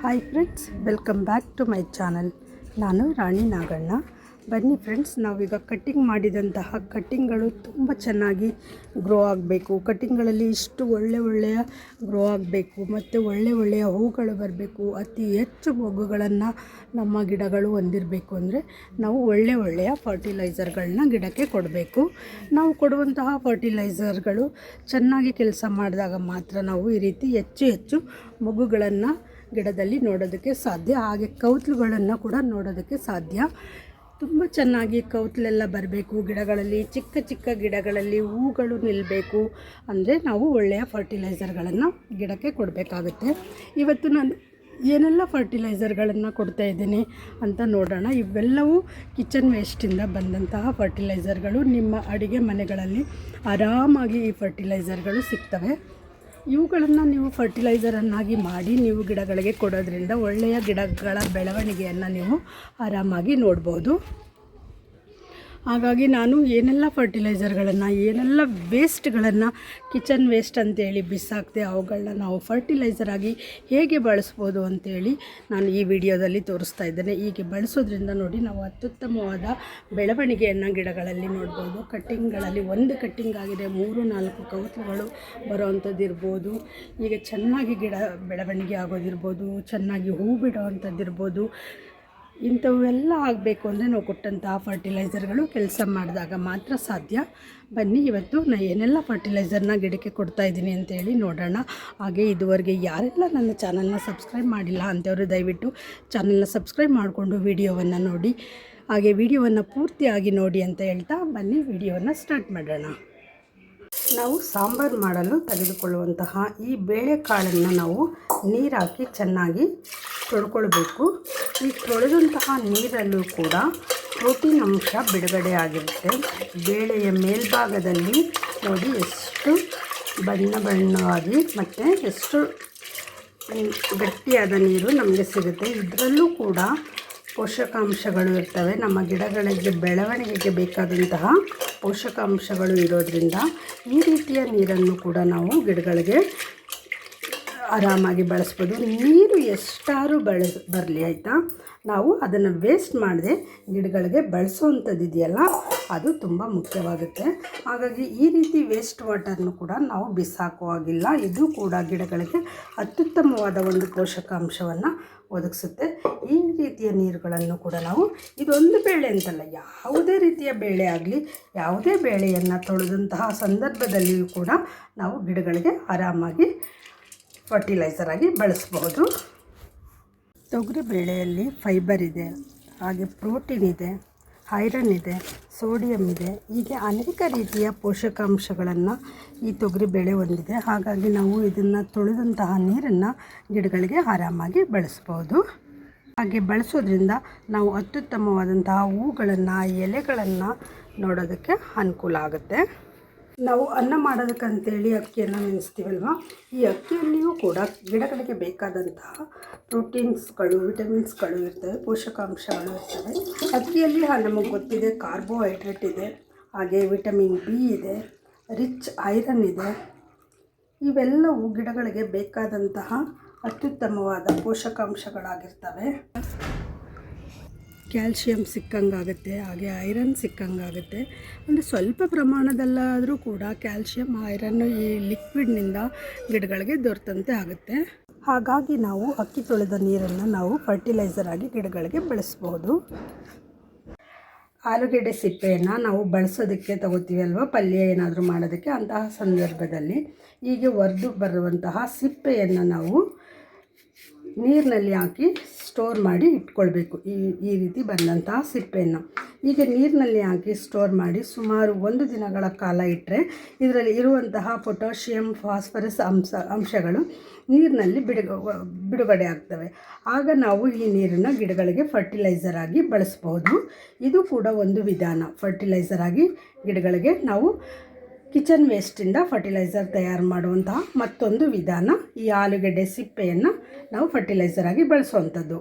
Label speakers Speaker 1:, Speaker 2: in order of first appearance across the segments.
Speaker 1: Hi friends, welcome back to my channel. ನಾನು ರಾಣಿ ನಾಗಣ್ಣ. ಬನ್ನಿ friends, ನಾವೀಗ ಕಟ್ಟಿಂಗ್ ಮಾಡಿದಂತಹ ಕಟ್ಟಿಂಗ್ಗಳು ತುಂಬ ಚೆನ್ನಾಗಿ ಗ್ರೋ ಆಗಬೇಕು. ಕಟ್ಟಿಂಗ್ಗಳಲ್ಲಿ ಇಷ್ಟು ಒಳ್ಳೆಯ ಗ್ರೋ ಆಗಬೇಕು ಮತ್ತು ಒಳ್ಳೆಯ ಹೂಗಳು ಬರಬೇಕು, ಅತಿ ಹೆಚ್ಚು ಮೊಗ್ಗುಗಳನ್ನು ನಮ್ಮ ಗಿಡಗಳು ಹೊಂದಿರಬೇಕು ಅಂದರೆ ನಾವು ಒಳ್ಳೆಯ ಫರ್ಟಿಲೈಸರ್ಗಳನ್ನ ಗಿಡಕ್ಕೆ ಕೊಡಬೇಕು. ನಾವು ಕೊಡುವಂತಹ ಫರ್ಟಿಲೈಸರ್ಗಳು ಚೆನ್ನಾಗಿ ಕೆಲಸ ಮಾಡಿದಾಗ ಮಾತ್ರ ನಾವು ಈ ರೀತಿ ಹೆಚ್ಚು ಮೊಗ್ಗುಗಳನ್ನು ಗಿಡದಲ್ಲಿ ನೋಡೋದಕ್ಕೆ ಸಾಧ್ಯ. ಹಾಗೆ ಕೌತ್ಲುಗಳನ್ನು ಕೂಡ ನೋಡೋದಕ್ಕೆ ಸಾಧ್ಯ. ತುಂಬ ಚೆನ್ನಾಗಿ ಕೌತ್ಲೆಲ್ಲ ಬರಬೇಕು ಗಿಡಗಳಲ್ಲಿ. ಚಿಕ್ಕ ಗಿಡಗಳಲ್ಲಿ ಹೂಗಳು ನಿಲ್ಲಬೇಕು ಅಂದರೆ ನಾವು ಒಳ್ಳೆಯ ಫರ್ಟಿಲೈಸರ್ಗಳನ್ನು ಗಿಡಕ್ಕೆ ಕೊಡಬೇಕಾಗುತ್ತೆ. ಇವತ್ತು ನಾನು ಏನೆಲ್ಲ ಫರ್ಟಿಲೈಸರ್ಗಳನ್ನು ಕೊಡ್ತಾ ಇದ್ದೀನಿ ಅಂತ ನೋಡೋಣ. ಇವೆಲ್ಲವೂ ಕಿಚನ್ ವೇಸ್ಟಿಂದ ಬಂದಂತಹ ಫರ್ಟಿಲೈಸರ್ಗಳು. ನಿಮ್ಮ ಅಡುಗೆ ಮನೆಗಳಲ್ಲಿ ಆರಾಮಾಗಿ ಈ ಫರ್ಟಿಲೈಸರ್ಗಳು ಸಿಗ್ತವೆ. ಇವುಗಳನ್ನು ನೀವು ಫರ್ಟಿಲೈಸರನ್ನಾಗಿ ಮಾಡಿ ನೀವು ಗಿಡಗಳಿಗೆ ಕೊಡೋದ್ರಿಂದ ಒಳ್ಳೆಯ ಗಿಡಗಳ ಬೆಳವಣಿಗೆಯನ್ನು ನೀವು ಆರಾಮಾಗಿ ನೋಡ್ಬೋದು. ಹಾಗಾಗಿ ನಾನು ಏನೆಲ್ಲ ಫರ್ಟಿಲೈಸರ್ಗಳನ್ನು, ಏನೆಲ್ಲ ವೇಸ್ಟ್ಗಳನ್ನು, ಕಿಚನ್ ವೇಸ್ಟ್ ಅಂತೇಳಿ ಬಿಸಾಕ್ತೆ ಅವುಗಳನ್ನ ನಾವು ಫರ್ಟಿಲೈಸರ್ ಆಗಿ ಹೇಗೆ ಬಳಸ್ಬೋದು ಅಂತೇಳಿ ನಾನು ಈ ವಿಡಿಯೋದಲ್ಲಿ ತೋರಿಸ್ತಾ ಇದ್ದೇನೆ. ಹೀಗೆ ಬಳಸೋದ್ರಿಂದ ನೋಡಿ ನಾವು ಅತ್ಯುತ್ತಮವಾದ ಬೆಳವಣಿಗೆಯನ್ನು ಗಿಡಗಳಲ್ಲಿ ನೋಡ್ಬೋದು. ಕಟ್ಟಿಂಗ್ಗಳಲ್ಲಿ ಒಂದು ಕಟ್ಟಿಂಗ್ ಆಗಿದೆ 3-4 ಕೌತುಗಳು ಬರೋವಂಥದ್ದು ಇರ್ಬೋದು. ಈಗ ಚೆನ್ನಾಗಿ ಗಿಡ ಬೆಳವಣಿಗೆ ಆಗೋದಿರ್ಬೋದು, ಚೆನ್ನಾಗಿ ಹೂ ಬಿಡೋವಂಥದ್ದಿರ್ಬೋದು. ಇಂಥವೆಲ್ಲ ಆಗಬೇಕು ಅಂದರೆ ನಾವು ಕೊಟ್ಟಂತಹ ಫರ್ಟಿಲೈಸರ್ಗಳು ಕೆಲಸ ಮಾಡಿದಾಗ ಮಾತ್ರ ಸಾಧ್ಯ. ಬನ್ನಿ, ಇವತ್ತು ನಾನು ಏನೆಲ್ಲ ಫರ್ಟಿಲೈಸರ್ನ ಗಿಡಕ್ಕೆ ಕೊಡ್ತಾಯಿದ್ದೀನಿ ಅಂತೇಳಿ ನೋಡೋಣ. ಹಾಗೆ ಇದುವರೆಗೆ ಯಾರೆಲ್ಲ ನನ್ನ ಚಾನಲ್ನ ಸಬ್ಸ್ಕ್ರೈಬ್ ಮಾಡಿಲ್ಲ ಅಂಥವರು ದಯವಿಟ್ಟು ಚಾನಲ್ನ ಸಬ್ಸ್ಕ್ರೈಬ್ ಮಾಡಿಕೊಂಡು ವಿಡಿಯೋವನ್ನು ನೋಡಿ. ಹಾಗೆ ವಿಡಿಯೋವನ್ನು ಪೂರ್ತಿಯಾಗಿ ನೋಡಿ ಅಂತ ಹೇಳ್ತಾ ಬನ್ನಿ ವಿಡಿಯೋವನ್ನು ಸ್ಟಾರ್ಟ್ ಮಾಡೋಣ. ನಾವು ಸಾಂಬಾರು ಮಾಡಲು ತೆಗೆದುಕೊಳ್ಳುವಂತಹ ಈ ಬೇಳೆಕಾಳನ್ನು ನಾವು ನೀರು ಹಾಕಿ ಚೆನ್ನಾಗಿ ತೊಳ್ಕೊಳ್ಬೇಕು. ಈ ತೊಳೆದಂತಹ ನೀರಲ್ಲೂ ಕೂಡ ಪ್ರೋಟೀನ್ ಅಂಶ ಬಿಡುಗಡೆ ಆಗಿರುತ್ತೆ. ಬೇಳೆಯ ಮೇಲ್ಭಾಗದಲ್ಲಿ ನೋಡಿ ಎಷ್ಟು ಬಣ್ಣವಾಗಿ ಮತ್ತು ಎಷ್ಟು ಗಟ್ಟಿಯಾದ ನೀರು ನಮಗೆ ಸಿಗುತ್ತೆ. ಇದರಲ್ಲೂ ಕೂಡ ಪೋಷಕಾಂಶಗಳು ಇರ್ತವೆ. ನಮ್ಮ ಗಿಡಗಳಿಗೆ ಬೆಳವಣಿಗೆಗೆ ಬೇಕಾದಂತಹ ಪೋಷಕಾಂಶಗಳು ಇರೋದರಿಂದ ಈ ರೀತಿಯ ನೀರನ್ನು ಕೂಡ ನಾವು ಗಿಡಗಳಿಗೆ ಆರಾಮಾಗಿ ಬಳಸ್ಬೋದು. ನೀರು ಎಷ್ಟಾರು ಬರಲಿ ಆಯಿತಾ, ನಾವು ಅದನ್ನು ವೇಸ್ಟ್ ಮಾಡದೆ ಗಿಡಗಳಿಗೆ ಬಳಸೋವಂಥದ್ದು ಇದೆಯಲ್ಲ ಅದು ತುಂಬ ಮುಖ್ಯವಾಗುತ್ತೆ. ಹಾಗಾಗಿ ಈ ರೀತಿ ವೇಸ್ಟ್ ವಾಟರ್ನು ಕೂಡ ನಾವು ಬಿಸಾಕುವಾಗಿಲ್ಲ. ಇದು ಕೂಡ ಗಿಡಗಳಿಗೆ ಅತ್ಯುತ್ತಮವಾದ ಒಂದು ಪೋಷಕಾಂಶವನ್ನು ಒದಗಿಸುತ್ತೆ. ಈ ರೀತಿಯ ನೀರುಗಳನ್ನು ಕೂಡ ನಾವು, ಇದೊಂದು ಬೇಳೆ ಅಂತಲ್ಲ, ಯಾವುದೇ ರೀತಿಯ ಬೇಳೆ ಆಗಲಿ, ಯಾವುದೇ ಬೇಳೆಯನ್ನು ತೊಳೆದಂತಹ ಸಂದರ್ಭದಲ್ಲಿಯೂ ಕೂಡ ನಾವು ಗಿಡಗಳಿಗೆ ಆರಾಮಾಗಿ ಫರ್ಟಿಲೈಸರ್ ಆಗಿ ಬಳಸಬಹುದು. ತೊಗರಿ ಬೇಳೆಯಲ್ಲಿ ಫೈಬರ್ ಇದೆ, ಹಾಗೆ ಪ್ರೋಟೀನ್ ಇದೆ, ಐರನ್ ಇದೆ, ಸೋಡಿಯಂ ಇದೆ. ಹೀಗೆ ಅನೇಕ ರೀತಿಯ ಪೋಷಕಾಂಶಗಳನ್ನು ಈ ತೊಗರಿ ಬೇಳೆ ಹೊಂದಿದೆ. ಹಾಗಾಗಿ ನಾವು ಇದನ್ನು ತೊಳೆದಂತಹ ನೀರನ್ನು ಗಿಡಗಳಿಗೆ ಆರಾಮಾಗಿ ಬಳಸ್ಬೋದು. ಹಾಗೆ ಬಳಸೋದ್ರಿಂದ ನಾವು ಅತ್ಯುತ್ತಮವಾದಂತಹ ಹೂಗಳನ್ನು, ಎಲೆಗಳನ್ನು ನೋಡೋದಕ್ಕೆ ಅನುಕೂಲ ಆಗುತ್ತೆ. ನಾವು ಅನ್ನ ಮಾಡೋದಕ್ಕಂತೇಳಿ ಅಕ್ಕಿಯನ್ನು ನೆನೆಸ್ತೀವಲ್ವ, ಈ ಅಕ್ಕಿಯಲ್ಲಿಯೂ ಕೂಡ ಗಿಡಗಳಿಗೆ ಬೇಕಾದಂತಹ ಪ್ರೋಟೀನ್ಸ್ಗಳು, ವಿಟಮಿನ್ಸ್ಗಳು ಇರ್ತವೆ, ಪೋಷಕಾಂಶಗಳು ಇರ್ತವೆ. ಅಕ್ಕಿಯಲ್ಲಿ ನಮಗೆ ಗೊತ್ತಿದೆ ಕಾರ್ಬೋಹೈಡ್ರೇಟ್ ಇದೆ, ಹಾಗೆ ವಿಟಮಿನ್ ಬಿ ಇದೆ, ರಿಚ್ ಐರನ್ ಇದೆ. ಇವೆಲ್ಲವೂ ಗಿಡಗಳಿಗೆ ಬೇಕಾದಂತಹ ಅತ್ಯುತ್ತಮವಾದ ಪೋಷಕಾಂಶಗಳಾಗಿರ್ತವೆ. ಕ್ಯಾಲ್ಶಿಯಂ ಸಿಕ್ಕಂಗಾಗುತ್ತೆ, ಹಾಗೆ ಐರನ್ ಸಿಕ್ಕಂಗಾಗುತ್ತೆ. ಅಂದರೆ ಸ್ವಲ್ಪ ಪ್ರಮಾಣದಲ್ಲಾದರೂ ಕೂಡ ಕ್ಯಾಲ್ಶಿಯಂ, ಐರನ್ ಈ ಲಿಕ್ವಿಡ್ನಿಂದ ಗಿಡಗಳಿಗೆ ದೊರೆತಂತೆ ಆಗುತ್ತೆ. ಹಾಗಾಗಿ ನಾವು ಅಕ್ಕಿ ತೊಳೆದ ನೀರನ್ನು ನಾವು ಫರ್ಟಿಲೈಸರ್ ಆಗಿ ಗಿಡಗಳಿಗೆ ಬಳಸ್ಬೋದು. ಆಲೂಗೆಡ್ಡೆ ಸಿಪ್ಪೆಯನ್ನು ನಾವು ಬಳಸೋದಕ್ಕೆ ತಗೋತೀವಿ ಅಲ್ವ, ಪಲ್ಯ ಏನಾದರೂ ಮಾಡೋದಕ್ಕೆ. ಅಂತಹ ಸಂದರ್ಭದಲ್ಲಿ ಹೀಗೆ ಒರೆದು ಬರುವಂತಹ ಸಿಪ್ಪೆಯನ್ನು ನಾವು ನೀರಿನಲ್ಲಿ ಹಾಕಿ ಸ್ಟೋರ್ ಮಾಡಿ ಇಟ್ಕೊಳ್ಬೇಕು. ಈ ರೀತಿ ಬಂದಂತಹ ಸಿಪ್ಪೆಯನ್ನು ಈಗ ನೀರಿನಲ್ಲಿ ಹಾಕಿ ಸ್ಟೋರ್ ಮಾಡಿ ಸುಮಾರು 1 ದಿನಗಳ ಕಾಲ ಇಟ್ಟರೆ ಇದರಲ್ಲಿ ಇರುವಂತಹ ಪೊಟ್ಯಾಷಿಯಂ, ಫಾಸ್ಫರಸ್ ಅಂಶಗಳು ನೀರಿನಲ್ಲಿ ಬಿಡುಗಡೆ ಆಗ್ತವೆ. ಆಗ ನಾವು ಈ ನೀರನ್ನು ಗಿಡಗಳಿಗೆ ಫರ್ಟಿಲೈಸರ್ ಆಗಿ ಬಳಸ್ಬೋದು. ಇದು ಕೂಡ ಒಂದು ವಿಧಾನ. ಫರ್ಟಿಲೈಸರ್ ಆಗಿ ಗಿಡಗಳಿಗೆ ನಾವು ಕಿಚನ್ ವೇಸ್ಟಿಂದ ಫರ್ಟಿಲೈಸರ್ ತಯಾರು ಮಾಡುವಂತಹ ಮತ್ತೊಂದು ವಿಧಾನ. ಈ ಆಲೂಗೆಡ್ಡೆ ಸಿಪ್ಪೆಯನ್ನು ನಾವು ಫರ್ಟಿಲೈಸರ್ ಆಗಿ ಬಳಸುವಂಥದ್ದು.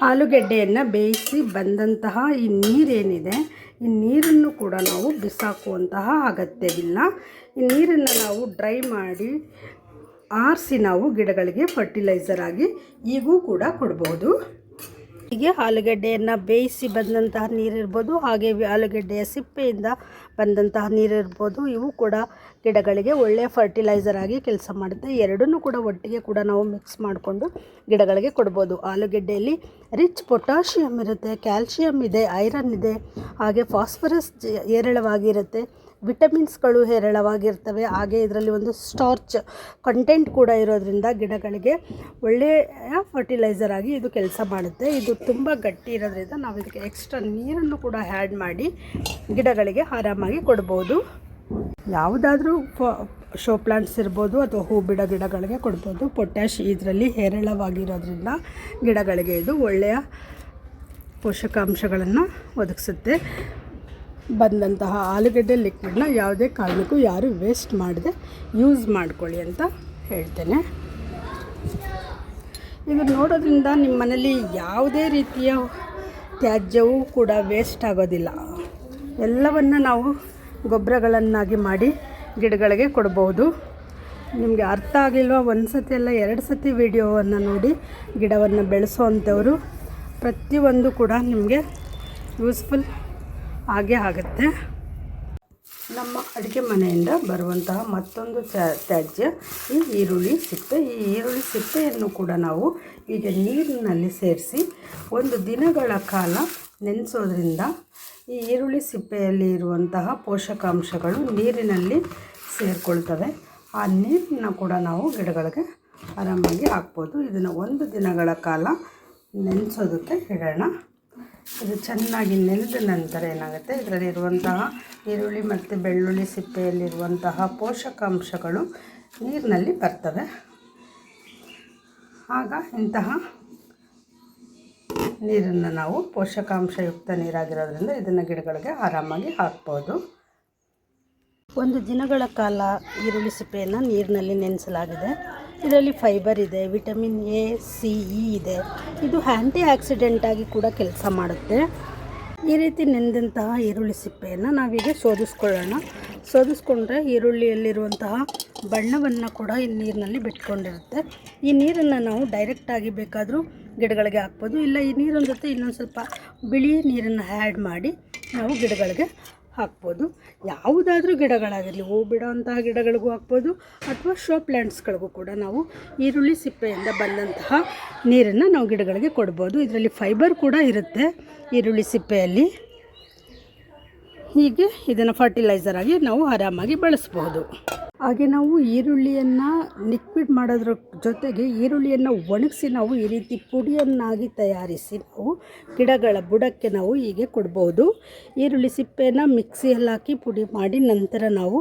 Speaker 1: ಆಲೂಗೆಡ್ಡೆಯನ್ನು ಬೇಯಿಸಿ ಬಂದಂತಹ ಈ ನೀರೇನಿದೆ, ಈ ನೀರನ್ನು ಕೂಡ ನಾವು ಬಿಸಾಕುವಂತಹ ಅಗತ್ಯವಿಲ್ಲ. ಈ ನೀರನ್ನು ನಾವು ಡ್ರೈ ಮಾಡಿ ಆರಿಸಿ ನಾವು ಗಿಡಗಳಿಗೆ ಫರ್ಟಿಲೈಸರ್ ಆಗಿ ಈಗೂ ಕೂಡ ಕೊಡ್ಬೋದು. ಹೀಗೆ ಆಲೂಗಡ್ಡೆಯನ್ನು ಬೇಯಿಸಿ ಬಂದಂತಹ ನೀರಿರ್ಬೋದು, ಹಾಗೆ ಆಲೂಗಡ್ಡೆಯ ಸಿಪ್ಪೆಯಿಂದ ಬಂದಂತಹ ನೀರಿರ್ಬೋದು, ಇವು ಕೂಡ ಗಿಡಗಳಿಗೆ ಒಳ್ಳೆಯ ಫರ್ಟಿಲೈಸರ್ ಆಗಿ ಕೆಲಸ ಮಾಡುತ್ತೆ. ಎರಡನ್ನೂ ಕೂಡ ಒಟ್ಟಿಗೆ ಕೂಡ ನಾವು ಮಿಕ್ಸ್ ಮಾಡಿಕೊಂಡು ಗಿಡಗಳಿಗೆ ಕೊಡ್ಬೋದು. ಆಲೂಗಡ್ಡೆಯಲ್ಲಿ ರಿಚ್ ಪೊಟ್ಯಾಷಿಯಮ್ ಇರುತ್ತೆ, ಕ್ಯಾಲ್ಶಿಯಮ್ ಇದೆ, ಐರನ್ ಇದೆ, ಹಾಗೆ ಫಾಸ್ಫರಸ್ ಹೇರಳವಾಗಿರುತ್ತೆ, ವಿಟಮಿನ್ಸ್ಗಳು ಹೇರಳವಾಗಿರ್ತವೆ. ಹಾಗೆ ಇದರಲ್ಲಿ ಒಂದು ಸ್ಟಾರ್ಚ್ ಕಂಟೆಂಟ್ ಕೂಡ ಇರೋದ್ರಿಂದ ಗಿಡಗಳಿಗೆ ಒಳ್ಳೆಯ ಫರ್ಟಿಲೈಸರ್ ಆಗಿ ಇದು ಕೆಲಸ ಮಾಡುತ್ತೆ. ಇದು ತುಂಬ ಗಟ್ಟಿ ಇರೋದ್ರಿಂದ ನಾವು ಇದಕ್ಕೆ ಎಕ್ಸ್ಟ್ರಾ ನೀರನ್ನು ಕೂಡ ಆ್ಯಡ್ ಮಾಡಿ ಗಿಡಗಳಿಗೆ ಆರಾಮಾಗಿ ಕೊಡ್ಬೋದು. ಯಾವುದಾದ್ರೂ ಶೋ ಪ್ಲಾಂಟ್ಸ್ ಇರ್ಬೋದು ಅಥವಾ ಹೂ ಬಿಡೋ ಗಿಡಗಳಿಗೆ ಕೊಡ್ಬೋದು. ಪೊಟ್ಯಾಶ್ ಇದರಲ್ಲಿ ಹೇರಳವಾಗಿರೋದ್ರಿಂದ ಗಿಡಗಳಿಗೆ ಇದು ಒಳ್ಳೆಯ ಪೋಷಕಾಂಶಗಳನ್ನು ಒದಗಿಸುತ್ತೆ. ಬಂದಂತಹ ಆಲೂಗಡ್ಡೆ ಲಿಕ್ವಿಡ್ನ ಯಾವುದೇ ಕಾರಣಕ್ಕೂ ಯಾರು ವೇಸ್ಟ್ ಮಾಡದೆ ಯೂಸ್ ಮಾಡ್ಕೊಳ್ಳಿ ಅಂತ ಹೇಳ್ತೇನೆ. ಇದು ನೋಡೋದ್ರಿಂದ ನಿಮ್ಮ ಮನೇಲಿ ಯಾವುದೇ ರೀತಿಯ ತ್ಯಾಜ್ಯವೂ ಕೂಡ ವೇಸ್ಟ್ ಆಗೋದಿಲ್ಲ. ಎಲ್ಲವನ್ನು ನಾವು ಗೊಬ್ಬರಗಳನ್ನಾಗಿ ಮಾಡಿ ಗಿಡಗಳಿಗೆ ಕೊಡ್ಬೋದು. ನಿಮಗೆ ಅರ್ಥ ಆಗಿಲ್ವ? ಒಂದು ಸತಿ ಅಲ್ಲ 2 ಸತಿ ವಿಡಿಯೋವನ್ನು ನೋಡಿ ಗಿಡವನ್ನು ಬೆಳೆಸೋವಂಥವರು ಪ್ರತಿಯೊಂದು ಕೂಡ ನಿಮಗೆ ಯೂಸ್ಫುಲ್ ಆಗೇ ಆಗುತ್ತೆ. ನಮ್ಮ ಅಡುಗೆ ಮನೆಯಿಂದ ಬರುವಂತಹ ಮತ್ತೊಂದು ತ್ಯಾಜ್ಯ ಈ ಈರುಳ್ಳಿ ಸಿಪ್ಪೆ. ಈ ಈರುಳ್ಳಿ ಸಿಪ್ಪೆಯನ್ನು ಕೂಡ ನಾವು ಈಗ ನೀರಿನಲ್ಲಿ ಸೇರಿಸಿ 1 ದಿನಗಳ ಕಾಲ ನೆನೆಸೋದ್ರಿಂದ ಈ ಈರುಳ್ಳಿ ಸಿಪ್ಪೆಯಲ್ಲಿ ಇರುವಂತಹ ಪೋಷಕಾಂಶಗಳು ನೀರಿನಲ್ಲಿ ಸೇರಿಕೊಳ್ತವೆ. ಆ ನೀರನ್ನು ಕೂಡ ನಾವು ಗಿಡಗಳಿಗೆ ಆರಾಮಾಗಿ ಹಾಕ್ಬೋದು. ಇದನ್ನು 1 ದಿನಗಳ ಕಾಲ ನೆನೆಸೋದಕ್ಕೆ ಇಡೋಣ. ಇದು ಚೆನ್ನಾಗಿ ನೆನೆದ ನಂತರ ಏನಾಗುತ್ತೆ, ಇದರಲ್ಲಿರುವಂತಹ ಈರುಳ್ಳಿ ಮತ್ತು ಬೆಳ್ಳುಳ್ಳಿ ಸಿಪ್ಪೆಯಲ್ಲಿರುವಂತಹ ಪೋಷಕಾಂಶಗಳು ನೀರಿನಲ್ಲಿ ಬರ್ತವೆ. ಆಗ ಇಂತಹ ನೀರನ್ನು ನಾವು ಪೋಷಕಾಂಶಯುಕ್ತ ನೀರಾಗಿರೋದ್ರಿಂದ ಇದನ್ನು ಗಿಡಗಳಿಗೆ ಆರಾಮಾಗಿ ಹಾಕ್ಬೋದು. 1 ದಿನಗಳ ಕಾಲ ಈರುಳ್ಳಿ ಸಿಪ್ಪೆಯನ್ನು ನೀರಿನಲ್ಲಿ ನೆನೆಸಲಾಗಿದೆ. ಇದರಲ್ಲಿ ಫೈಬರ್ ಇದೆ, ವಿಟಮಿನ್ ಎ, ಸಿ, ಇ ಇದೆ. ಇದು ಆ್ಯಂಟಿ ಆಕ್ಸಿಡೆಂಟ್ ಆಗಿ ಕೂಡ ಕೆಲಸ ಮಾಡುತ್ತೆ. ಈ ರೀತಿ ನೆನೆದಂತಹ ಈರುಳ್ಳಿ ಸಿಪ್ಪೆಯನ್ನು ನಾವೀಗ ಶೋಧಿಸ್ಕೊಳ್ಳೋಣ. ಶೋಧಿಸ್ಕೊಂಡ್ರೆ ಈರುಳ್ಳಿಯಲ್ಲಿರುವಂತಹ ಬಣ್ಣವನ್ನು ಕೂಡ ಈ ನೀರಿನಲ್ಲಿ ಬಿಟ್ಕೊಂಡಿರುತ್ತೆ. ಈ ನೀರನ್ನು ನಾವು ಡೈರೆಕ್ಟಾಗಿ ಬೇಕಾದರೂ ಗಿಡಗಳಿಗೆ ಹಾಕ್ಬೋದು. ಇಲ್ಲ ಈ ನೀರಿನ ಜೊತೆ ಇನ್ನೊಂದು ಸ್ವಲ್ಪ ಬಿಳಿ ನೀರನ್ನು ಆ್ಯಡ್ ಮಾಡಿ ನಾವು ಗಿಡಗಳಿಗೆ ಹಾಕ್ಬೋದು. ಯಾವುದಾದ್ರೂ ಗಿಡಗಳಾಗಿರಲಿ, ಹೂ ಬಿಡೋವಂತಹ ಗಿಡಗಳಿಗೂ ಹಾಕ್ಬೋದು ಅಥವಾ ಶೋ ಪ್ಲ್ಯಾಂಟ್ಸ್ಗಳಿಗೂ ಕೂಡ ನಾವು ಈರುಳ್ಳಿ ಸಿಪ್ಪೆಯಿಂದ ಬಂದಂತಹ ನೀರನ್ನು ನಾವು ಗಿಡಗಳಿಗೆ ಕೊಡ್ಬೋದು. ಇದರಲ್ಲಿ ಫೈಬರ್ ಕೂಡ ಇರುತ್ತೆ ಈರುಳ್ಳಿ ಸಿಪ್ಪೆಯಲ್ಲಿ. ಹೀಗೆ ಇದನ್ನು ಫರ್ಟಿಲೈಸರ್ ಆಗಿ ನಾವು ಆರಾಮಾಗಿ ಬಳಸ್ಬೋದು. ಹಾಗೆ ನಾವು ಈರುಳ್ಳಿಯನ್ನು ಲಿಕ್ವಿಡ್ ಮಾಡೋದ್ರ ಜೊತೆಗೆ ಈರುಳ್ಳಿಯನ್ನು ಒಣಗಿಸಿ ನಾವು ಈ ರೀತಿ ಪುಡಿಯನ್ನಾಗಿ ತಯಾರಿಸಿ ನಾವು ಗಿಡಗಳ ಬುಡಕ್ಕೆ ನಾವು ಹೀಗೆ ಕೊಡ್ಬೋದು. ಈರುಳ್ಳಿ ಸಿಪ್ಪೆಯನ್ನು ಮಿಕ್ಸಿಯಲ್ಲಿ ಹಾಕಿ ಪುಡಿ ಮಾಡಿ ನಂತರ ನಾವು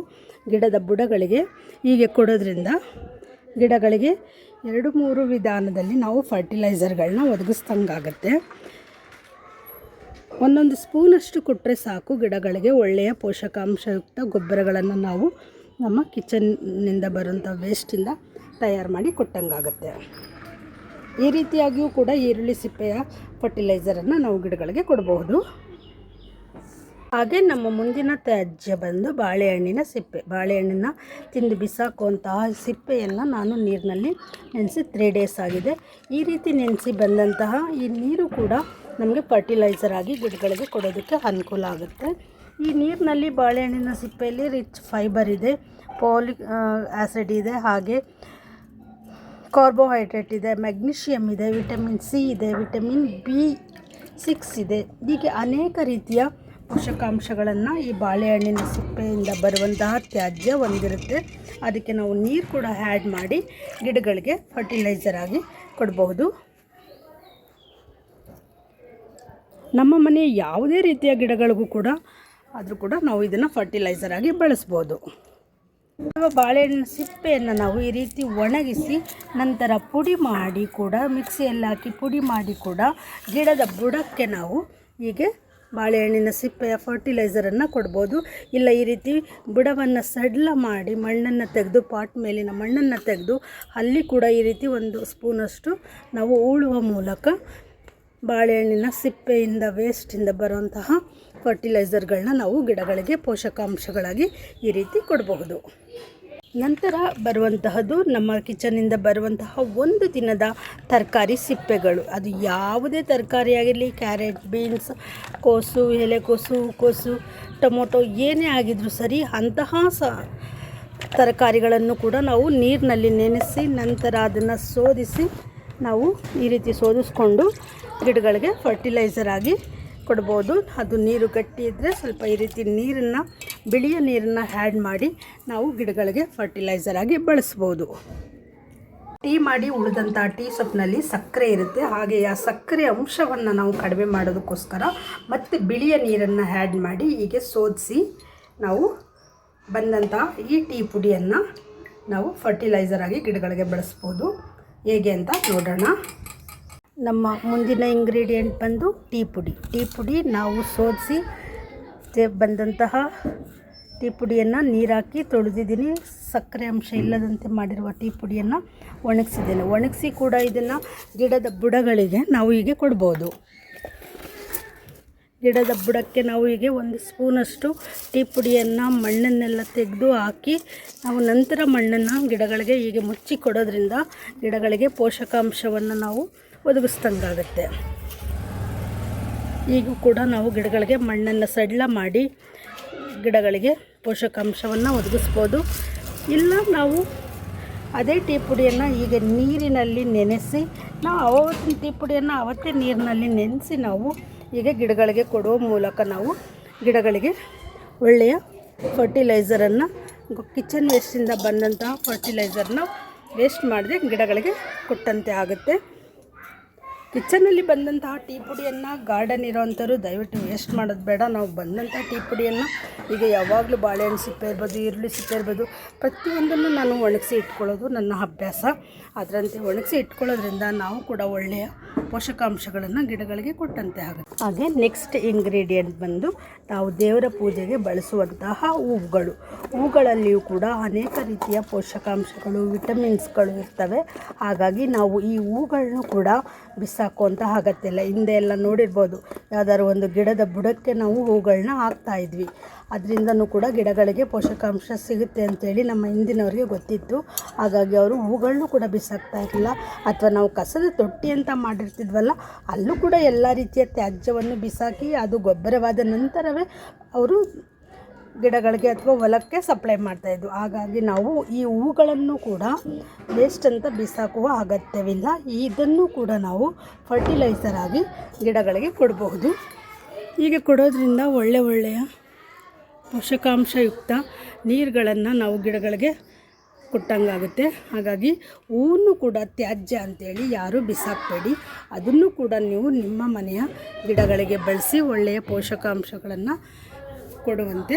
Speaker 1: ಗಿಡದ ಬುಡಗಳಿಗೆ ಹೀಗೆ ಕೊಡೋದ್ರಿಂದ ಗಿಡಗಳಿಗೆ 2-3 ವಿಧಾನದಲ್ಲಿ ನಾವು ಫರ್ಟಿಲೈಸರ್ಗಳನ್ನ ಒದಗಿಸ್ದಂಗಾಗತ್ತೆ. 1 ಸ್ಪೂನಷ್ಟು ಕೊಟ್ಟರೆ ಸಾಕು, ಗಿಡಗಳಿಗೆ ಒಳ್ಳೆಯ ಪೋಷಕಾಂಶಯುಕ್ತ ಗೊಬ್ಬರಗಳನ್ನು ನಾವು ನಮ್ಮ ಕಿಚನ್ನಿಂದ ಬರುವಂಥ ವೇಸ್ಟಿಂದ ತಯಾರು ಮಾಡಿ ಕೊಟ್ಟಂಗಾಗುತ್ತೆ. ಈ ರೀತಿಯಾಗಿಯೂ ಕೂಡ ಈರುಳ್ಳಿ ಸಿಪ್ಪೆಯ ಫರ್ಟಿಲೈಸರನ್ನು ನಾವು ಗಿಡಗಳಿಗೆ ಕೊಡಬಹುದು. ಹಾಗೆ ನಮ್ಮ ಮುಂದಿನ ತ್ಯಾಜ್ಯ ಬಂದು ಬಾಳೆಹಣ್ಣಿನ ಸಿಪ್ಪೆ. ಬಾಳೆಹಣ್ಣನ್ನು ತಿಂದು ಬಿಸಾಕುವಂತಹ ಸಿಪ್ಪೆಯನ್ನು ನಾನು ನೀರಿನಲ್ಲಿ ನೆನೆಸಿ 3 ಡೇಸ್ ಆಗಿದೆ. ಈ ರೀತಿ ನೆನೆಸಿ ಬಂದಂತಹ ಈ ನೀರು ಕೂಡ ನಮಗೆ ಫರ್ಟಿಲೈಸರ್ ಆಗಿ ಗಿಡಗಳಿಗೆ ಕೊಡೋದಕ್ಕೆ ಅನುಕೂಲ ಆಗುತ್ತೆ. ಈ ನೀರಿನಲ್ಲಿ ಬಾಳೆಹಣ್ಣಿನ ಸಿಪ್ಪೆಯಲ್ಲಿ ರಿಚ್ ಫೈಬರ್ ಇದೆ, ಫಾಲಿಕ್ ಆ್ಯಸಿಡ್ ಇದೆ, ಹಾಗೆ ಕಾರ್ಬೋಹೈಡ್ರೇಟ್ ಇದೆ, ಮೆಗ್ನೀಷಿಯಮ್ ಇದೆ, ವಿಟಮಿನ್ ಸಿ ಇದೆ, ವಿಟಮಿನ್ B6 ಇದೆ. ಹೀಗೆ ಅನೇಕ ರೀತಿಯ ಪೋಷಕಾಂಶಗಳನ್ನು ಈ ಬಾಳೆಹಣ್ಣಿನ ಸಿಪ್ಪೆಯಿಂದ ಬರುವಂತಹ ತ್ಯಾಜ್ಯ ಹೊಂದಿರುತ್ತೆ. ಅದಕ್ಕೆ ನಾವು ನೀರು ಕೂಡ ಆ್ಯಡ್ ಮಾಡಿ ಗಿಡಗಳಿಗೆ ಫರ್ಟಿಲೈಸರ್ ಆಗಿ ಕೊಡಬಹುದು. ನಮ್ಮ ಮನೆ ಯಾವುದೇ ರೀತಿಯ ಗಿಡಗಳಿಗೂ ಕೂಡ ಆದರೂ ಕೂಡ ನಾವು ಇದನ್ನು ಫರ್ಟಿಲೈಸರ್ ಆಗಿ ಬಳಸ್ಬೋದು. ಬಾಳೆಹಣ್ಣಿನ ಸಿಪ್ಪೆಯನ್ನು ನಾವು ಈ ರೀತಿ ಒಣಗಿಸಿ ನಂತರ ಪುಡಿ ಮಾಡಿ ಕೂಡ ಮಿಕ್ಸಿಯಲ್ಲಿ ಹಾಕಿ ಪುಡಿ ಮಾಡಿ ಕೂಡ ಗಿಡದ ಬುಡಕ್ಕೆ ನಾವು ಹೀಗೆ ಬಾಳೆಹಣ್ಣಿನ ಸಿಪ್ಪೆಯ ಫರ್ಟಿಲೈಸರನ್ನು ಕೊಡ್ಬೋದು. ಇಲ್ಲ ಈ ರೀತಿ ಬುಡವನ್ನು ಸಡ್ಲ ಮಾಡಿ ಮಣ್ಣನ್ನು ತೆಗೆದು ಪಾಟ್ ಮೇಲಿನ ಮಣ್ಣನ್ನು ತೆಗೆದು ಅಲ್ಲಿ ಕೂಡ ಈ ರೀತಿ 1 ಸ್ಪೂನಷ್ಟು ನಾವು ಉಳುವ ಮೂಲಕ ಬಾಳೆಹಣ್ಣಿನ ಸಿಪ್ಪೆಯಿಂದ ವೇಸ್ಟಿಂದ ಬರುವಂತಹ ಫರ್ಟಿಲೈಸರ್ಗಳನ್ನ ನಾವು ಗಿಡಗಳಿಗೆ ಪೋಷಕಾಂಶಗಳಾಗಿ ಈ ರೀತಿ ಕೊಡಬಹುದು. ನಂತರ ಬರುವಂತಹದ್ದು ನಮ್ಮ ಕಿಚನಿಂದ ಬರುವಂತಹ ಒಂದು ದಿನದ ತರಕಾರಿ ಸಿಪ್ಪೆಗಳು. ಅದು ಯಾವುದೇ ತರಕಾರಿ ಆಗಿರಲಿ, ಕ್ಯಾರೆಟ್, ಬೀನ್ಸ್, ಕೋಸು, ಎಲೆಕೋಸು, ಹೂಕೋಸು, ಟೊಮೊಟೊ ಏನೇ ಆಗಿದ್ರೂ ಸರಿ, ಅಂತಹ ತರಕಾರಿಗಳನ್ನು ಕೂಡ ನಾವು ನೀರಿನಲ್ಲಿ ನೆನೆಸಿ ನಂತರ ಅದನ್ನು ಶೋಧಿಸಿ ನಾವು ಈ ರೀತಿ ಶೋಧಿಸ್ಕೊಂಡು ಗಿಡಗಳಿಗೆ ಫರ್ಟಿಲೈಸರ್ ಆಗಿ ಕೊಡ್ಬೋದು. ಅದು ನೀರು ಗಟ್ಟಿ ಇದ್ದರೆ ಸ್ವಲ್ಪ ಈ ರೀತಿ ನೀರನ್ನು, ಬಿಳಿಯ ನೀರನ್ನು ಆ್ಯಡ್ ಮಾಡಿ ನಾವು ಗಿಡಗಳಿಗೆ ಫರ್ಟಿಲೈಸರ್ ಆಗಿ ಬಳಸ್ಬೋದು. ಟೀ ಮಾಡಿ ಉಳಿದಂಥ ಟೀ ಸೊಪ್ಪಿನಲ್ಲಿ ಸಕ್ಕರೆ ಇರುತ್ತೆ. ಹಾಗೆ ಆ ಸಕ್ಕರೆ ಅಂಶವನ್ನು ನಾವು ಕಡಿಮೆ ಮಾಡೋದಕ್ಕೋಸ್ಕರ ಮತ್ತು ಬಿಳಿಯ ನೀರನ್ನು ಆ್ಯಡ್ ಮಾಡಿ ಹೀಗೆ ಶೋಧಿಸಿ ನಾವು ಬಂದಂಥ ಈ ಟೀ ಪುಡಿಯನ್ನು ನಾವು ಫರ್ಟಿಲೈಸರ್ ಆಗಿ ಗಿಡಗಳಿಗೆ ಬಳಸ್ಬೋದು. ಹೇಗೆ ಅಂತ ನೋಡೋಣ. ನಮ್ಮ ಮುಂದಿನ ಇಂಗ್ರೀಡಿಯೆಂಟ್ ಬಂದು ಟೀ ಪುಡಿ. ನಾವು ಶೋಧಿಸಿ ಬಂದಂತಹ ಟೀ ಪುಡಿಯನ್ನು ನೀರಾಕಿ ತೊಳೆದಿದ್ದೀನಿ. ಸಕ್ಕರೆ ಅಂಶ ಇಲ್ಲದಂತೆ ಮಾಡಿರುವ ಟೀ ಪುಡಿಯನ್ನು ಒಣಗಿಸಿದ್ದೇನೆ. ಒಣಗಿಸಿ ಕೂಡ ಇದನ್ನು ಗಿಡದ ಬುಡಗಳಿಗೆ ನಾವು ಹೀಗೆ ಕೊಡ್ಬೋದು. ಗಿಡದ ಬುಡಕ್ಕೆ ನಾವು ಹೀಗೆ 1 ಸ್ಪೂನಷ್ಟು ಟೀ ಪುಡಿಯನ್ನು ಮಣ್ಣನ್ನೆಲ್ಲ ತೆಗೆದು ಹಾಕಿ ನಾವು ನಂತರ ಮಣ್ಣನ್ನು ಗಿಡಗಳಿಗೆ ಹೀಗೆ ಮುಚ್ಚಿ ಕೊಡೋದ್ರಿಂದ ಗಿಡಗಳಿಗೆ ಪೋಷಕಾಂಶವನ್ನು ನಾವು ಒದಗಿಸ್ದಂಗಾಗುತ್ತೆ. ಈಗೂ ಕೂಡ ನಾವು ಗಿಡಗಳಿಗೆ ಮಣ್ಣನ್ನು ಸಡಿಲ ಮಾಡಿ ಗಿಡಗಳಿಗೆ ಪೋಷಕಾಂಶವನ್ನು ಒದಗಿಸ್ಬೋದು. ಇಲ್ಲ ನಾವು ಅದೇ ಟೀ ಪುಡಿಯನ್ನು ಹೀಗೆ ನೀರಿನಲ್ಲಿ ನೆನೆಸಿ ನಾವು ಅವತ್ತಿನ ಟೀ ಪುಡಿಯನ್ನು ಅವತ್ತೇ ನೀರಿನಲ್ಲಿ ನೆನೆಸಿ ನಾವು ಹೀಗೆ ಗಿಡಗಳಿಗೆ ಕೊಡುವ ಮೂಲಕ ನಾವು ಗಿಡಗಳಿಗೆ ಒಳ್ಳೆಯ ಫರ್ಟಿಲೈಸರನ್ನು, ಕಿಚನ್ ವೇಸ್ಟಿಂದ ಬಂದಂತಹ ಫರ್ಟಿಲೈಸರ್ನ ವೇಸ್ಟ್ ಮಾಡದೆ ಗಿಡಗಳಿಗೆ ಕೊಟ್ಟಂತೆ ಆಗುತ್ತೆ. ಕಿಚನಲ್ಲಿ ಬಂದಂತಹ ಟೀ ಪುಡಿಯನ್ನು ಗಾರ್ಡನ್ ಇರೋವಂಥವ್ರು ದಯವಿಟ್ಟು ವೇಸ್ಟ್ ಮಾಡೋದು ಬೇಡ. ನಾವು ಬಂದಂಥ ಟೀ ಪುಡಿಯನ್ನು ಈಗ ಯಾವಾಗಲೂ ಬಾಳೆಹಣ್ಣು ಸಿಪ್ಪೆ ಇರ್ಬೋದು, ಈರುಳ್ಳಿ ಸಿಪ್ಪೆ ಇರ್ಬೋದು, ಪ್ರತಿಯೊಂದನ್ನು ನಾನು ಒಣಗಿಸಿ ಇಟ್ಕೊಳ್ಳೋದು ನನ್ನ ಅಭ್ಯಾಸ. ಅದರಂತೆ ಒಣಗಿಸಿ ಇಟ್ಕೊಳ್ಳೋದ್ರಿಂದ ನಾವು ಕೂಡ ಒಳ್ಳೆಯ ಪೋಷಕಾಂಶಗಳನ್ನು ಗಿಡಗಳಿಗೆ ಕೊಟ್ಟಂತೆ ಆಗುತ್ತೆ. ಹಾಗೆ ನೆಕ್ಸ್ಟ್ ಇಂಗ್ರೀಡಿಯೆಂಟ್ ಬಂದು ನಾವು ದೇವರ ಪೂಜೆಗೆ ಬಳಸುವಂತಹ ಹೂಗಳಲ್ಲಿಯೂ ಕೂಡ ಅನೇಕ ರೀತಿಯ ಪೋಷಕಾಂಶಗಳು, ವಿಟಮಿನ್ಸ್ಗಳು ಇರ್ತವೆ. ಹಾಗಾಗಿ ನಾವು ಈ ಹೂಗಳನ್ನು ಕೂಡ ಬಿಸಾಕುವಂಥ ಅಗತ್ಯ ಇಲ್ಲ. ಹಿಂದೆ ಎಲ್ಲ ನೋಡಿರ್ಬೋದು, ಯಾವುದಾದ್ರು ಒಂದು ಗಿಡದ ಬುಡಕ್ಕೆ ನಾವು ಹೂಗಳನ್ನ ಹಾಕ್ತಾಯಿದ್ವಿ. ಅದರಿಂದನೂ ಕೂಡ ಗಿಡಗಳಿಗೆ ಪೋಷಕಾಂಶ ಸಿಗುತ್ತೆ ಅಂತೇಳಿ ನಮ್ಮ ಹಿಂದಿನವರಿಗೆ ಗೊತ್ತಿತ್ತು. ಹಾಗಾಗಿ ಅವರು ಹೂಗಳನ್ನೂ ಕೂಡ ಬಿಸಾಕ್ತಾ ಇರಲಿಲ್ಲ. ಅಥವಾ ನಾವು ಕಸದ ತೊಟ್ಟಿ ಅಂತ ಮಾಡಿರ್ತಿದ್ವಲ್ಲ, ಅಲ್ಲೂ ಕೂಡ ಎಲ್ಲ ರೀತಿಯ ತ್ಯಾಜ್ಯವನ್ನು ಬಿಸಾಕಿ ಅದು ಗೊಬ್ಬರವಾದ ನಂತರವೇ ಅವರು ಗಿಡಗಳಿಗೆ ಅಥವಾ ಹೊಲಕ್ಕೆ ಸಪ್ಲೈ ಮಾಡ್ತಾಯಿದ್ವು. ಹಾಗಾಗಿ ನಾವು ಈ ಹೂಗಳನ್ನು ಕೂಡ ವೇಸ್ಟ್ ಅಂತ ಬಿಸಾಕುವ ಅಗತ್ಯವಿಲ್ಲ. ಇದನ್ನು ಕೂಡ ನಾವು ಫರ್ಟಿಲೈಸರ್ ಆಗಿ ಗಿಡಗಳಿಗೆ ಕೊಡಬಹುದು. ಹೀಗೆ ಕೊಡೋದ್ರಿಂದ ಒಳ್ಳೆಯ ಪೋಷಕಾಂಶಯುಕ್ತ ನೀರುಗಳನ್ನು ನಾವು ಗಿಡಗಳಿಗೆ ಕೊಟ್ಟಂಗಾಗುತ್ತೆ. ಹಾಗಾಗಿ ಹೂವನ್ನು ಕೂಡ ತ್ಯಾಜ್ಯ ಅಂತೇಳಿ ಯಾರೂ ಬಿಸಾಕಬೇಡಿ. ಅದನ್ನು ಕೂಡ ನೀವು ನಿಮ್ಮ ಮನೆಯ ಗಿಡಗಳಿಗೆ ಬಳಸಿ ಒಳ್ಳೆಯ ಪೋಷಕಾಂಶಗಳನ್ನು ಕೊಡುವಂತೆ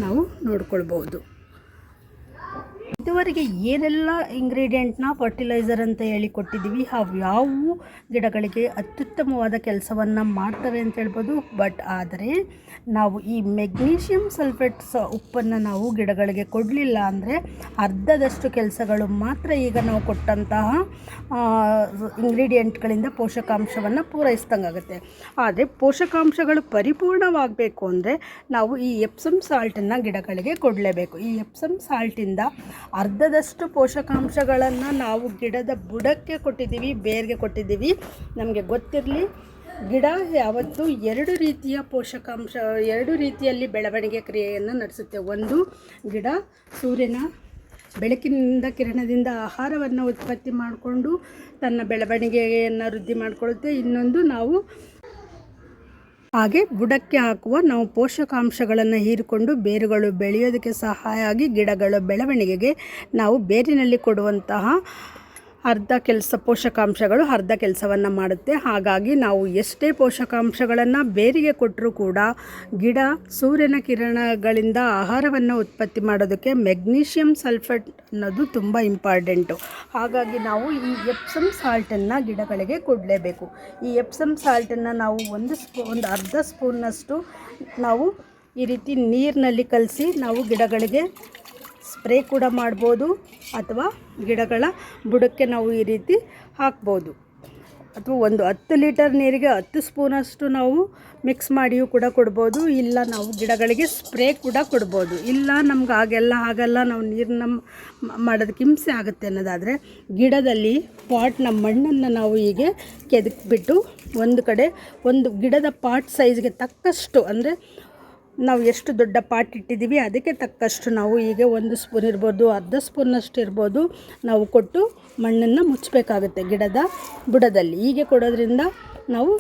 Speaker 1: ನಾವು ನೋಡ್ಕೊಳ್ಬಹುದು. ಇದುವರೆಗೆ ಏನೆಲ್ಲ ಇಂಗ್ರೀಡಿಯೆಂಟ್ನ ಫರ್ಟಿಲೈಸರ್ ಅಂತ ಹೇಳಿ ಕೊಟ್ಟಿದ್ದೀವಿ, ಅವು ಗಿಡಗಳಿಗೆ ಅತ್ಯುತ್ತಮವಾದ ಕೆಲಸವನ್ನು ಮಾಡ್ತವೆ ಅಂತ ಹೇಳ್ಬೋದು. ಬಟ್ ಆದರೆ ನಾವು ಈ ಮೆಗ್ನೀಷಿಯಮ್ ಸಲ್ಫೇಟ್ಸ್ ಉಪ್ಪನ್ನು ನಾವು ಗಿಡಗಳಿಗೆ ಕೊಡಲಿಲ್ಲ ಅಂದರೆ ಅರ್ಧದಷ್ಟು ಕೆಲಸಗಳು ಮಾತ್ರ ಈಗ ನಾವು ಕೊಟ್ಟಂತಹ ಇಂಗ್ರೀಡಿಯೆಂಟ್ಗಳಿಂದ ಪೋಷಕಾಂಶವನ್ನು ಪೂರೈಸ್ದಂಗಾಗುತ್ತೆ. ಆದರೆ ಪೋಷಕಾಂಶಗಳು ಪರಿಪೂರ್ಣವಾಗಬೇಕು ಅಂದರೆ ನಾವು ಈ ಎಪ್ಸಮ್ ಸಾಲ್ಟನ್ನು ಗಿಡಗಳಿಗೆ ಕೊಡಲೇಬೇಕು. ಈ ಎಪ್ಸಮ್ ಸಾಲ್ಟಿಂದ ಅರ್ಧದಷ್ಟು ಪೋಷಕಾಂಶಗಳನ್ನು ನಾವು ಗಿಡದ ಬುಡಕ್ಕೆ ಕೊಟ್ಟಿದ್ದೀವಿ, ಬೇರಿಗೆ ಕೊಟ್ಟಿದ್ದೀವಿ. ನಮಗೆ ಗೊತ್ತಿರಲಿ, ಗಿಡ ಯಾವತ್ತೂ 2 ರೀತಿಯ ಪೋಷಕಾಂಶ, 2 ರೀತಿಯಲ್ಲಿ ಬೆಳವಣಿಗೆ ಕ್ರಿಯೆಯನ್ನು ನಡೆಸುತ್ತೆ. ಒಂದು, ಗಿಡ ಸೂರ್ಯನ ಬೆಳಕಿನಿಂದ ಕಿರಣದಿಂದ ಆಹಾರವನ್ನು ಉತ್ಪತ್ತಿ ಮಾಡಿಕೊಂಡು ತನ್ನ ಬೆಳವಣಿಗೆಯನ್ನು ವೃದ್ಧಿ ಮಾಡಿಕೊಳ್ಳುತ್ತೆ. ಇನ್ನೊಂದು, ನಾವು ಹಾಗೆ ಬುಡಕ್ಕೆ ಹಾಕುವ ನಾವು ಪೋಷಕಾಂಶಗಳನ್ನು ಹೀರಿಕೊಂಡು ಬೇರುಗಳು ಬೆಳೆಯೋದಕ್ಕೆ ಸಹಾಯ ಆಗಿ ಗಿಡಗಳ ಬೆಳವಣಿಗೆಗೆ ನಾವು ಬೇರಿನಲ್ಲಿ ಕೊಡುವಂತಹ ಪೋಷಕಾಂಶಗಳು ಅರ್ಧ ಕೆಲಸವನ್ನು ಮಾಡುತ್ತೆ. ಹಾಗಾಗಿ ನಾವು ಎಷ್ಟೇ ಪೋಷಕಾಂಶಗಳನ್ನು ಬೇರಿಗೆ ಕೊಟ್ಟರೂ ಕೂಡ ಗಿಡ ಸೂರ್ಯನ ಕಿರಣಗಳಿಂದ ಆಹಾರವನ್ನು ಉತ್ಪತ್ತಿ ಮಾಡೋದಕ್ಕೆ ಮೆಗ್ನೀಷಿಯಮ್ ಸಲ್ಫೇಟ್ ಅನ್ನೋದು ತುಂಬ ಇಂಪಾರ್ಟೆಂಟು. ಹಾಗಾಗಿ ನಾವು ಈ ಎಪ್ಸಮ್ ಸಾಲ್ಟನ್ನು ಗಿಡಗಳಿಗೆ ಕೊಡಲೇಬೇಕು. ಈ ಎಪ್ಸಮ್ ಸಾಲ್ಟನ್ನು ನಾವು ಒಂದು ಅರ್ಧ ಸ್ಪೂನ್ನಷ್ಟು ನಾವು ಈ ರೀತಿ ನೀರಿನಲ್ಲಿ ಕಲಸಿ ನಾವು ಗಿಡಗಳಿಗೆ ಸ್ಪ್ರೇ ಕೂಡ ಮಾಡ್ಬೋದು, ಅಥವಾ ಗಿಡಗಳ ಬುಡಕ್ಕೆ ನಾವು ಈ ರೀತಿ ಹಾಕ್ಬೋದು. ಅಥವಾ 10 ಲೀಟರ್ ನೀರಿಗೆ 10 ಸ್ಪೂನಷ್ಟು ನಾವು ಮಿಕ್ಸ್ ಮಾಡಿಯೂ ಕೂಡ ಕೊಡ್ಬೋದು. ಇಲ್ಲ ನಾವು ಗಿಡಗಳಿಗೆ ಸ್ಪ್ರೇ ಕೂಡ ಕೊಡ್ಬೋದು. ಇಲ್ಲ ನಮ್ಗೆ ಆಗಲ್ಲ, ನಾವು ನೀರನ್ನ ಮಾಡೋದಕ್ಕೆ ಹಿಂಸೆ ಆಗುತ್ತೆ ಅನ್ನೋದಾದರೆ ಗಿಡದಲ್ಲಿ ಪಾಟ್ನ ಮಣ್ಣನ್ನು ನಾವು ಹೀಗೆ ಕೆದಕ್ಬಿಟ್ಟು ಒಂದು ಕಡೆ ಒಂದು ಗಿಡದ ಪಾಟ್ ಸೈಜ್ಗೆ ತಕ್ಕಷ್ಟು, ಅಂದರೆ ನಾವು ಎಷ್ಟು ದೊಡ್ಡ ಪಾಟ್ ಇಟ್ಟಿದ್ದೀವಿ ಅದಕ್ಕೆ ತಕ್ಕಷ್ಟು ನಾವು ಹೀಗೆ 1 ಸ್ಪೂನ್ ಇರ್ಬೋದು, ಅರ್ಧ ಸ್ಪೂನಷ್ಟು ಇರ್ಬೋದು, ನಾವು ಕೊಟ್ಟು ಮಣ್ಣನ್ನು ಮುಚ್ಚಬೇಕಾಗುತ್ತೆ ಗಿಡದ ಬುಡದಲ್ಲಿ. ಹೀಗೆ ಕೊಡೋದ್ರಿಂದ ನಾವು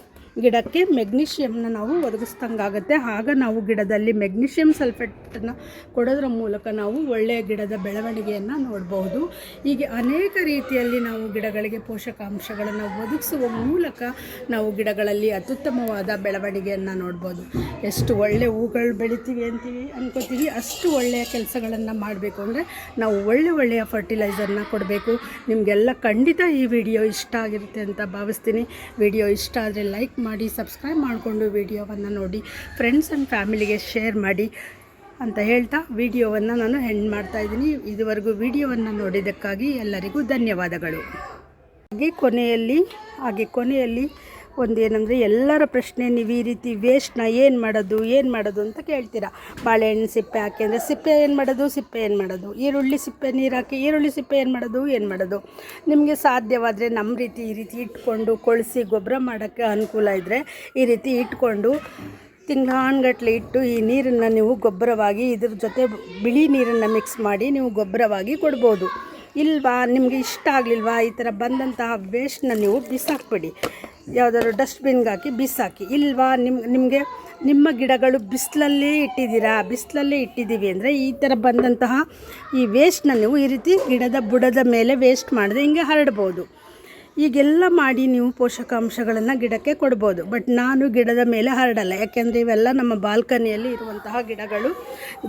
Speaker 1: ಗಿಡಕ್ಕೆ ಮೆಗ್ನೀಷಿಯಮ್ನ ನಾವು ಒದಗಿಸ್ದಂಗಾಗುತ್ತೆ. ಆಗ ನಾವು ಗಿಡದಲ್ಲಿ ಮೆಗ್ನೀಷಿಯಮ್ ಸಲ್ಫೇಟನ್ನು ಕೊಡೋದ್ರ ಮೂಲಕ ನಾವು ಒಳ್ಳೆಯ ಗಿಡದ ಬೆಳವಣಿಗೆಯನ್ನು ನೋಡ್ಬೋದು. ಹೀಗೆ ಅನೇಕ ರೀತಿಯಲ್ಲಿ ನಾವು ಗಿಡಗಳಿಗೆ ಪೋಷಕಾಂಶಗಳನ್ನು ಒದಗಿಸುವ ಮೂಲಕ ನಾವು ಗಿಡಗಳಲ್ಲಿ ಅತ್ಯುತ್ತಮವಾದ ಬೆಳವಣಿಗೆಯನ್ನು ನೋಡ್ಬೋದು. ಎಷ್ಟು ಒಳ್ಳೆಯ ಹೂಗಳು ಬೆಳಿತೀವಿ ಅನ್ಕೋತೀವಿ, ಅಷ್ಟು ಒಳ್ಳೆಯ ಕೆಲಸಗಳನ್ನು ಮಾಡಬೇಕು ಅಂದರೆ ನಾವು ಒಳ್ಳೆಯ ಫರ್ಟಿಲೈಸರ್ನ ಕೊಡಬೇಕು. ನಿಮಗೆಲ್ಲ ಖಂಡಿತ ಈ ವಿಡಿಯೋ ಇಷ್ಟ ಆಗಿರುತ್ತೆ ಅಂತ ಭಾವಿಸ್ತೀನಿ. ವಿಡಿಯೋ ಇಷ್ಟ ಆದರೆ ಲೈಕ್ ಮಾಡಿ, ಸಬ್ಸ್ಕ್ರೈಬ್ ಮಾಡಿಕೊಂಡು ವಿಡಿಯೋವನ್ನು ನೋಡಿ, ಫ್ರೆಂಡ್ಸ್ ಆ್ಯಂಡ್ ಫ್ಯಾಮಿಲಿಗೆ ಶೇರ್ ಮಾಡಿ ಅಂತ ಹೇಳ್ತಾ ವಿಡಿಯೋವನ್ನು ನಾನು ಎಂಡ್ ಮಾಡ್ತಾಯಿದ್ದೀನಿ. ಇದುವರೆಗೂ ವಿಡಿಯೋವನ್ನು ನೋಡಿದ್ದಕ್ಕಾಗಿ ಎಲ್ಲರಿಗೂ ಧನ್ಯವಾದಗಳು. ಹಾಗೆ ಕೊನೆಯಲ್ಲಿ ಒಂದೇನೆಂದರೆ, ಎಲ್ಲರ ಪ್ರಶ್ನೆ, ನೀವು ಈ ರೀತಿ ವೇಸ್ಟ್ನ ಏನು ಮಾಡೋದು ಅಂತ ಕೇಳ್ತೀರಾ. ಬಾಳೆಹಣ್ಣು ಸಿಪ್ಪೆ ಹಾಕಿ ಅಂದರೆ ಸಿಪ್ಪೆ ಏನು ಮಾಡೋದು, ಈರುಳ್ಳಿ ಸಿಪ್ಪೆ ನೀರು ಹಾಕಿ ಈರುಳ್ಳಿ ಸಿಪ್ಪೆ ಏನು ಮಾಡೋದು. ನಿಮಗೆ ಸಾಧ್ಯವಾದರೆ ನಮ್ಮ ರೀತಿ ಈ ರೀತಿ ಇಟ್ಕೊಂಡು ಕೊಳಿಸಿ ಗೊಬ್ಬರ ಮಾಡೋಕ್ಕೆ ಅನುಕೂಲ ಇದ್ದರೆ ಈ ರೀತಿ ಇಟ್ಕೊಂಡು ತಿಂಗಳಾನ್ಗಟ್ಲೆ ಇಟ್ಟು ಈ ನೀರನ್ನು ನೀವು ಗೊಬ್ಬರವಾಗಿ ಇದ್ರ ಜೊತೆ ಬಿಳಿ ನೀರನ್ನು ಮಿಕ್ಸ್ ಮಾಡಿ ನೀವು ಗೊಬ್ಬರವಾಗಿ ಕೊಡ್ಬೋದು. ಇಲ್ವಾ, ನಿಮಗೆ ಇಷ್ಟ ಆಗಲಿಲ್ವಾ, ಈ ಥರ ಬಂದಂತಹ ವೇಸ್ಟ್ನ ನೀವು ಬಿಸಾಕ್ಬಿಡಿ, ಯಾವುದಾದ್ರು ಡಸ್ಟ್ಬಿನ್ಗೆ ಹಾಕಿ ಬಿಸಾಕಿ. ಇಲ್ವಾ, ನಿಮಗೆ ನಿಮ್ಮ ಗಿಡಗಳು ಬಿಸಿಲಲ್ಲೇ ಇಟ್ಟಿದ್ದೀವಿ ಅಂದರೆ ಈ ಥರ ಬಂದಂತಹ ಈ ವೇಸ್ಟ್ನ ನೀವು ಈ ರೀತಿ ಗಿಡದ ಬುಡದ ಮೇಲೆ ವೇಸ್ಟ್ ಮಾಡಿದ್ರೆ ಹಿಂಗೆ ಹರಡ್ಬೋದು. ಈಗೆಲ್ಲ ಮಾಡಿ ನೀವು ಪೋಷಕಾಂಶಗಳನ್ನು ಗಿಡಕ್ಕೆ ಕೊಡ್ಬೋದು. ಬಟ್ ನಾನು ಗಿಡದ ಮೇಲೆ ಹರಡಲ್ಲ, ಯಾಕೆಂದರೆ ಇವೆಲ್ಲ ನಮ್ಮ ಬಾಲ್ಕನಿಯಲ್ಲಿ ಇರುವಂತಹ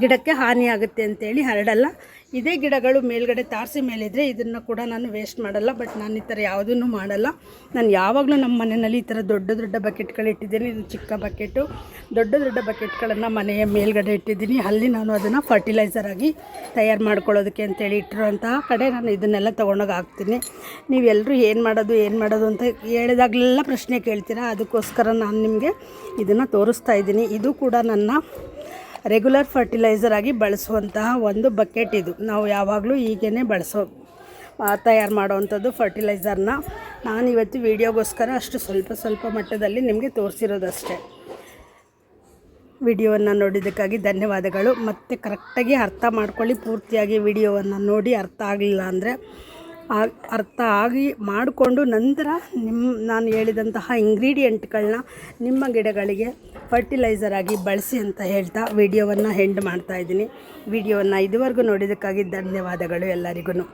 Speaker 1: ಗಿಡಕ್ಕೆ ಹಾನಿಯಾಗುತ್ತೆ ಅಂತೇಳಿ ಹರಡಲ್ಲ. ಇದೇ ಗಿಡಗಳು ಮೇಲ್ಗಡೆ ತಾರಸಿ ಮೇಲಿದ್ದರೆ ಇದನ್ನು ಕೂಡ ನಾನು ವೇಸ್ಟ್ ಮಾಡಲ್ಲ. ಬಟ್ ನಾನು ಈ ಥರ ಯಾವುದನ್ನು ಮಾಡಲ್ಲ. ನಾನು ಯಾವಾಗಲೂ ನಮ್ಮ ಮನೆಯಲ್ಲಿ ಈ ಥರ ದೊಡ್ಡ ಬಕೆಟ್ಗಳು ಇಟ್ಟಿದ್ದೀನಿ. ಇದು ಚಿಕ್ಕ ಬಕೆಟು. ದೊಡ್ಡ ಬಕೆಟ್ಗಳನ್ನು ಮನೆಯ ಮೇಲ್ಗಡೆ ಇಟ್ಟಿದ್ದೀನಿ. ಅಲ್ಲಿ ನಾನು ಅದನ್ನು ಫರ್ಟಿಲೈಸರ್ ಆಗಿ ತಯಾರು ಮಾಡ್ಕೊಳ್ಳೋದಕ್ಕೆ ಅಂತೇಳಿ ಇಟ್ಟಿರುವಂತಹ ಕಡೆ ನಾನು ಇದನ್ನೆಲ್ಲ ತೊಗೊಂಡೋಗಿ ಹಾಕ್ತೀನಿ. ನೀವೆಲ್ಲರೂ ಏನು ಮಾಡೋದು ಅಂತ ಹೇಳಿದಾಗಲೆಲ್ಲ ಪ್ರಶ್ನೆ ಕೇಳ್ತೀರಾ. ಅದಕ್ಕೋಸ್ಕರ ನಾನು ನಿಮಗೆ ಇದನ್ನು ತೋರಿಸ್ತಾ ಇದ್ದೀನಿ. ಇದು ಕೂಡ ನನ್ನ ರೆಗ್ಯುಲರ್ ಫರ್ಟಿಲೈಸರ್ ಆಗಿ ಬಳಸುವಂತಹ ಒಂದು ಬಕೆಟ್. ಇದು ನಾವು ಯಾವಾಗಲೂ ಹೀಗೇ ತಯಾರು ಮಾಡೋವಂಥದ್ದು ಫರ್ಟಿಲೈಸರ್ನ. ನಾನು ಇವತ್ತು ವಿಡಿಯೋಗೋಸ್ಕರ ಅಷ್ಟು ಸ್ವಲ್ಪ ಮಟ್ಟದಲ್ಲಿ ನಿಮಗೆ ತೋರಿಸಿರೋದಷ್ಟೇ. ವಿಡಿಯೋವನ್ನು ನೋಡಿದ್ದಕ್ಕಾಗಿ ಧನ್ಯವಾದಗಳು. ಮತ್ತು ಕರೆಕ್ಟಾಗಿ ಅರ್ಥ ಮಾಡ್ಕೊಳ್ಳಿ. ಪೂರ್ತಿಯಾಗಿ ವಿಡಿಯೋವನ್ನು ನೋಡಿ ಅರ್ಥ ಆಗಲಿಲ್ಲ ಅಂದರೆ ಅರ್ಥ ಆಗಿ ಮಾಡಿಕೊಂಡು ನಂತರ ನಾನು ಹೇಳಿದಂತಹ ಇಂಗ್ರೀಡಿಯೆಂಟ್ಗಳನ್ನ ನಿಮ್ಮ ಗಿಡಗಳಿಗೆ ಫರ್ಟಿಲೈಸರ್ ಆಗಿ ಬಳಸಿ ಅಂತ ಹೇಳ್ತಾ ವಿಡಿಯೋವನ್ನು ಎಂಡ್ ಮಾಡ್ತಾಯಿದ್ದೀನಿ. ವಿಡಿಯೋವನ್ನು ಇದುವರೆಗೂ ನೋಡಿದ್ದಕ್ಕಾಗಿ ಧನ್ಯವಾದಗಳು ಎಲ್ಲರಿಗೂ.